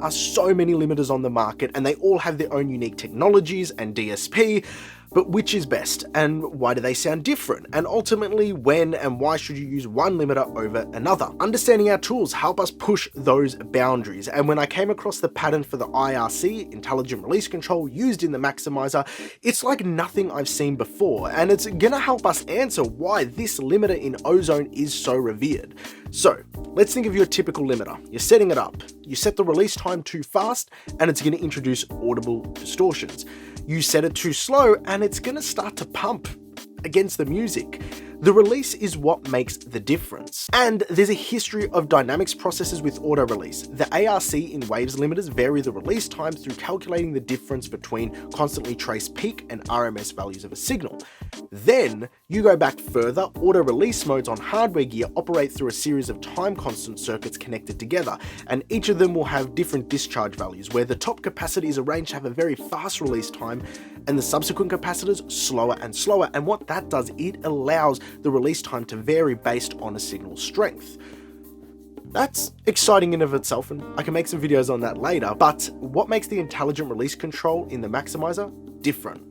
are so many limiters on the market and they all have their own unique technologies and DSP, but which is best and why do they sound different? And ultimately, when and why should you use one limiter over another? Understanding our tools help us push those boundaries. And when I came across the pattern for the IRC, Intelligent Release Control, used in the Maximizer, it's like nothing I've seen before. And it's gonna help us answer why this limiter in Ozone is so revered. So let's think of your typical limiter. You're setting it up. You set the release time too fast and it's going to introduce audible distortions. You set it too slow and it's going to start to pump against the music. The release is what makes the difference. And there's a history of dynamics processes with auto release. The ARC in Waves limiters vary the release time through calculating the difference between constantly traced peak and RMS values of a signal. Then you go back further, auto release modes on hardware gear operate through a series of time constant circuits connected together, and each of them will have different discharge values, where the top capacitor is arranged to have a very fast release time and the subsequent capacitors slower and slower. And what that does, it allows the release time to vary based on a signal strength. That's exciting in of itself, and I can make some videos on that later, but what makes the Intelligent Release Control in the Maximizer different?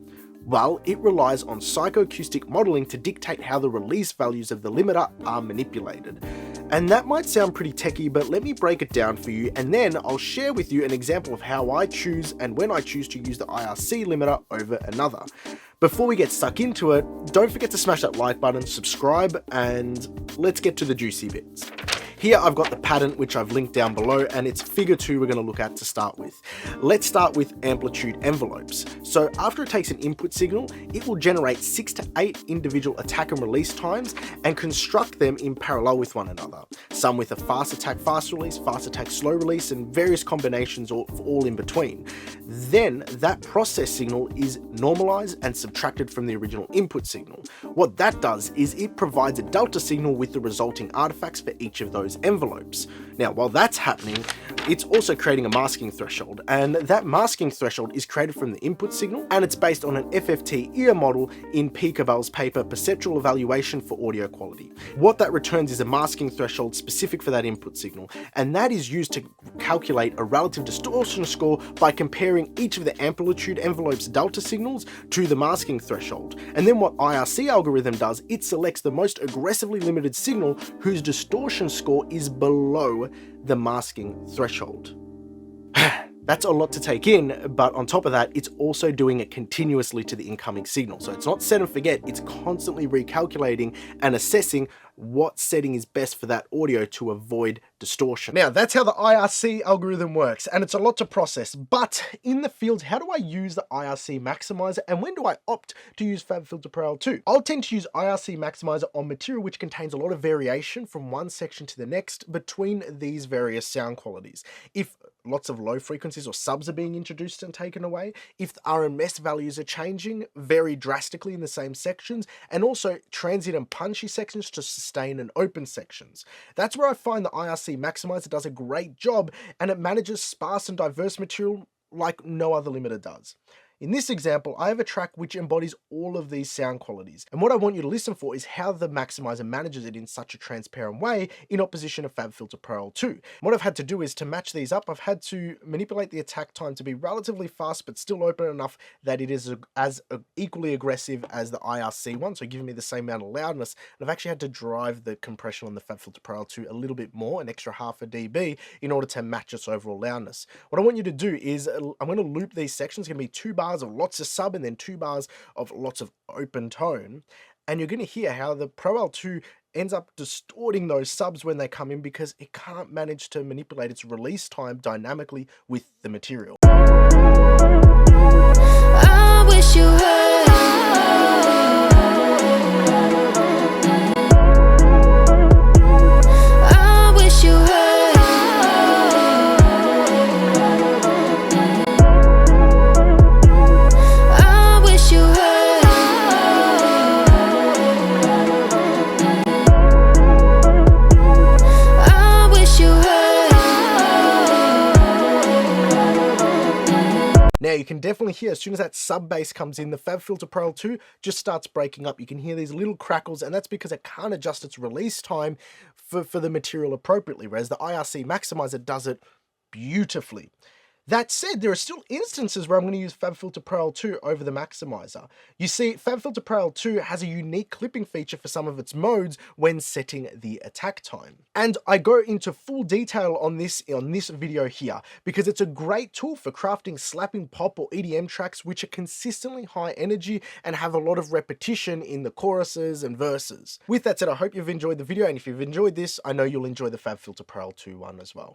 Well, it relies on psychoacoustic modeling to dictate how the release values of the limiter are manipulated. And that might sound pretty techie, but let me break it down for you, and then I'll share with you an example of how I choose and when I choose to use the IRC limiter over another. Before we get stuck into it, don't forget to smash that like button, subscribe, and let's get to the juicy bits. Here I've got the pattern which I've linked down below, and it's figure 2 we're going to look at to start with. Let's start with amplitude envelopes. So after it takes an input signal, it will generate 6 to 8 individual attack and release times and construct them in parallel with one another. Some with a fast attack fast release, fast attack slow release, and various combinations all in between. Then that process signal is normalized and subtracted from the original input signal. What that does is it provides a delta signal with the resulting artifacts for each of those envelopes. Now, while that's happening, it's also creating a masking threshold, and that masking threshold is created from the input signal, and it's based on an FFT ear model in P. Cavell's paper, Perceptual Evaluation for Audio Quality. What that returns is a masking threshold specific for that input signal, and that is used to calculate a relative distortion score by comparing each of the amplitude envelope's delta signals to the masking threshold. And then what IRC algorithm does, it selects the most aggressively limited signal whose distortion score is below the masking threshold. That's a lot to take in, but on top of that, it's also doing it continuously to the incoming signal. So it's not set and forget, it's constantly recalculating and assessing what setting is best for that audio to avoid distortion. Now, that's how the IRC algorithm works, and it's a lot to process, but in the field, how do I use the IRC Maximizer, and when do I opt to use FabFilter Pro L2? I'll tend to use IRC Maximizer on material which contains a lot of variation from one section to the next between these various sound qualities. If lots of low frequencies or subs are being introduced and taken away, if the RMS values are changing very drastically in the same sections, and also transient and punchy sections to sustain and open sections. That's where I find the IRC Maximizer does a great job, and it manages sparse and diverse material like no other limiter does. In this example, I have a track which embodies all of these sound qualities, and what I want you to listen for is how the Maximizer manages it in such a transparent way in opposition to FabFilter Pro L2. What I've had to do is to match these up, I've had to manipulate the attack time to be relatively fast but still open enough that it is equally aggressive as the IRC one, so giving me the same amount of loudness, and I've actually had to drive the compression on the FabFilter Pro L2 a little bit more, an extra half a dB, in order to match its overall loudness. What I want you to do is, I'm going to loop these sections, it's going to be 2 bars of lots of sub and then 2 bars of lots of open tone, and you're going to hear how the Pro L2 ends up distorting those subs when they come in because it can't manage to manipulate its release time dynamically with the material. I wish you heard. Now you can definitely hear as soon as that sub bass comes in, the FabFilter Pro L2 just starts breaking up. You can hear these little crackles, and that's because it can't adjust its release time for the material appropriately, whereas the IRC Maximizer does it beautifully. That said, there are still instances where I'm going to use FabFilter Pro L2 over the Maximizer. You see, FabFilter Pro L2 has a unique clipping feature for some of its modes when setting the attack time. And I go into full detail on this video here, because it's a great tool for crafting slapping pop or EDM tracks which are consistently high energy and have a lot of repetition in the choruses and verses. With that said, I hope you've enjoyed the video, and if you've enjoyed this, I know you'll enjoy the FabFilter Pro L2 one as well.